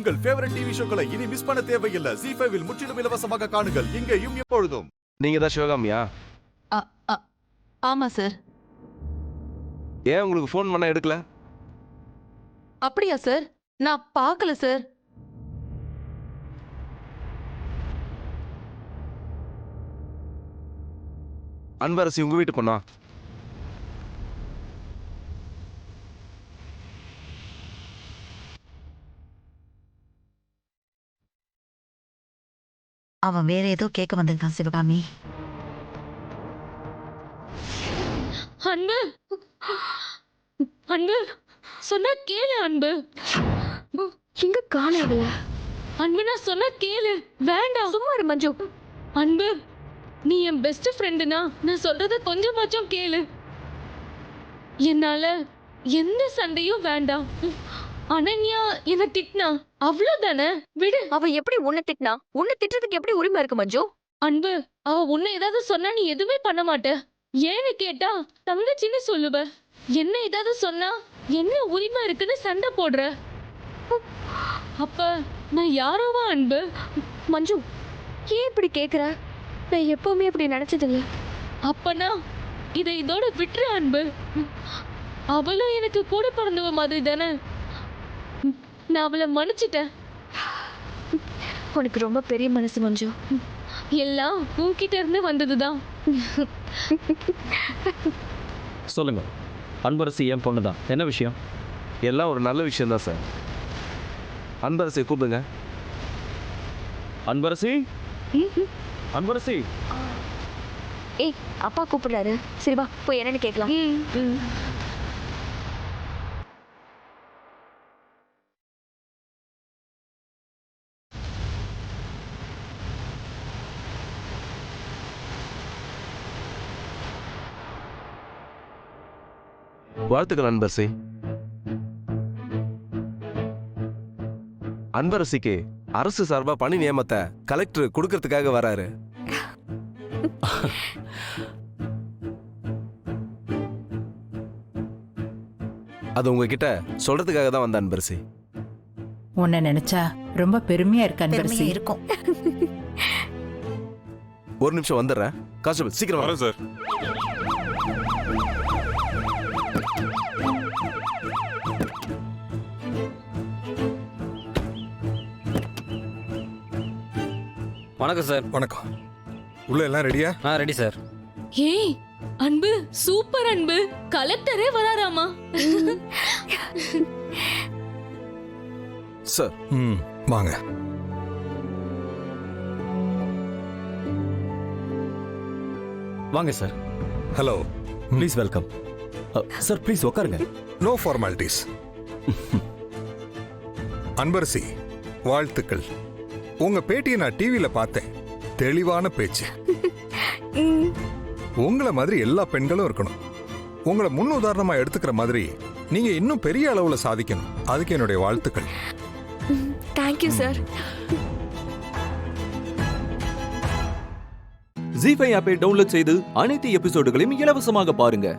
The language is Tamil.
உங்கள் ஃபேவரட் டிவி ஷோக்களை இனி மிஸ் பண்ண தேவையில்லை. ZEE5 இல் முற்றிலும் இலவசமாக காணுங்கள். இங்கேயும் எப்பொழுதும். நீங்க தான் சிவகாமியா? ஆமா சார். ஏன் உங்களுக்கு ஃபோன் பண்ண எடுக்கல? அப்படியா சார்? நான் பார்க்கல சார். அன்பரசி உங்க வீட்டு பொண்ணா? அவன் வேற ஏதோ கேட்க வந்திருக்கான் சிவகாமி. அன்பு, அன்பு சொன்னா கேளு அன்பு. எங்க காணாத அன்பு, நான் சொன்னா கேளு. வேண்டாம், சும்மா இரு மஞ்சு. அன்பு, நீ என் பெஸ்ட் ஃப்ரெண்டுனா நான் சொல்றத கொஞ்சமாச்சும் கேளு. என்னால எந்த சண்டையும் வேண்டாம். அனன்யா என்ன திட்டினா அவ்வளவுதானே, விடு. அவ எப்படி உன்னை திட்டினா? உன்னை திட்டுறதுக்கு எப்படி உரிமை இருக்கு மஞ்சு? அன்பு, அவ உன்னை ஏதாவது சொன்னா நீ எதுவுமே பண்ண மாட்ட. ஏன்னு கேட்டா தங்கச்சின்னு சொல்லுவ. என்ன ஏதாவது சொன்னா என்ன உரிமை இருக்குன்னு சண்டை போடுற. அப்ப நான் யாரோவா அன்பு? மஞ்சு, ஏன் இப்படி கேக்குற? நான் எப்பவுமே இப்படி நினைச்சதில்ல. அப்பனா இதை இதோட விட்டுரு அன்பு. அவளும் எனக்கு கூட பிறந்தவ மாதிரி தானே. நான் அவளை மன்னிச்சிட்டேன். உனக்கு ரொம்ப பெரிய மனசு மஞ்சு. எல்லாம் உன்கிட்ட இருந்து வந்ததுதான். சொல்லுங்க, அன்பரசி என் பொண்ணு தான். என்ன விஷயம்? எல்லாம் ஒரு நல்ல விஷயம் தான் சார். அன்பரசி கூப்பிடுங்க. அன்பரசி, அன்பரசி. ஏய், அப்பா கூப்பிடுறாரு. சரி வா போய் என்னன்னு கேட்கலாம். வாழ்த்துக்கள் அன்பரசி. அன்பரசிக்கு அரசு சார்பா பணி நியமனத்தை கலெக்டர் கொடுக்கறதுக்காக வராரு. அது உங்ககிட்ட சொல்றதுக்காக தான் வந்த அன்பரசி. உன்னை நினைச்சா ரொம்ப பெருமையா இருக்கு அன்பரசி. இருக்கும். ஒரு நிமிஷம் வந்துடுறேன். கான்ஸ்டபிள் சீக்கிரம் வரேன் சார். வணக்கம் சார். வணக்கம். உள்ள எல்லாம் ரெடியா? Ready sir. ஏய் அன்பு, சூப்பர் அன்பு. கலெக்டரே வராராமா? சார். வாங்க. வாங்க sir. Hello, please welcome. Sir please உட்காருங்க. No formalities. அன்பரசி, வாழ்த்துக்கள். உங்க பேட்டியை நான் டிவியில பார்த்தேன். தெளிவான பேச்சு. உங்களை மாதிரி எல்லா பெண்களும் இருக்கணும். உங்களை முன் உதாரணமா எடுத்துக்கிற மாதிரி நீங்க இன்னும் பெரிய அளவுல சாதிக்கணும். அதுக்கு என்னுடைய வாழ்த்துக்கள். Thank you sir. ZEE5 ஆப்பை டவுன்லோட் செய்து அனைத்து எபிசோடுகளையும் இலவசமாக பாருங்க.